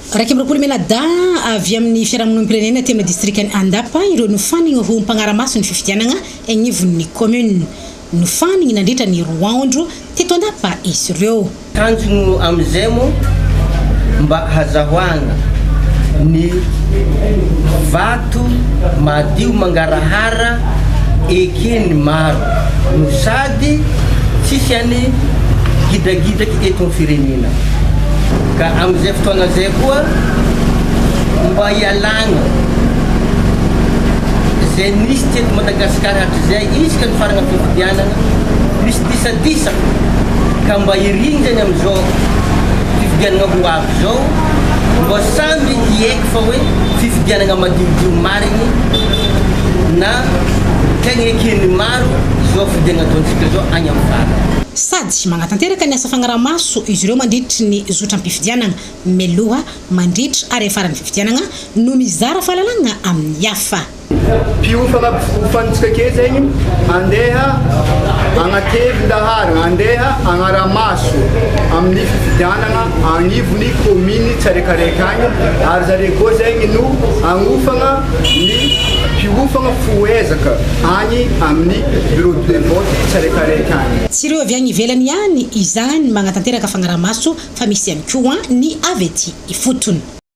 Raky amroapolo menada avy amin'ny fiarahamonimpirenena aty amin'ny district Andapa ireo nofanigny ho mpagnaramaso ny fifidianana agnivon'ny commune. Nofanigny nandritra ny 2 andro teto Andapa izy ireo. Tanjogno amizay mo mba hazahoana ny vato madio mangarahara ekeny maro no sady tsisy any gidragidraky eto amin'ny firenena. Ka amizay fotoana zay koa mba ialagna zay nisy teto Madagasikara hatrizay isaka ny faragna fifidianana misy disadisa ka mba irindrany amizao fifidianana ho avy zao mba samby hiaiky fa hoe fifidianana madiodio marigny na tegna ekeny maro zao fifidianana ataontsika zao agny amin'ny faragna. Sady magnatanteraka ny asa fagnaramaso izy ireo mandritra ny zotram-pifidianana meloha mandritra ary farany fifidianana no mizara fahalalana amin'ny hafa. Piofana ufantsika ke zegny andeha agnatevin-dahary andeha agnaramaso amin'ny fifidianana agnivon'ny commune tsarakaraiky agny ary zareo koa zegny no agnofagna ny piofana foezaka agny amin'ny bureau de vote tsarakaraiky agny. Tsy ireo avy agny ivelany ihany izany magnatanteraka fagnaramaso fa misy ihany koa ny avy ety ifotony.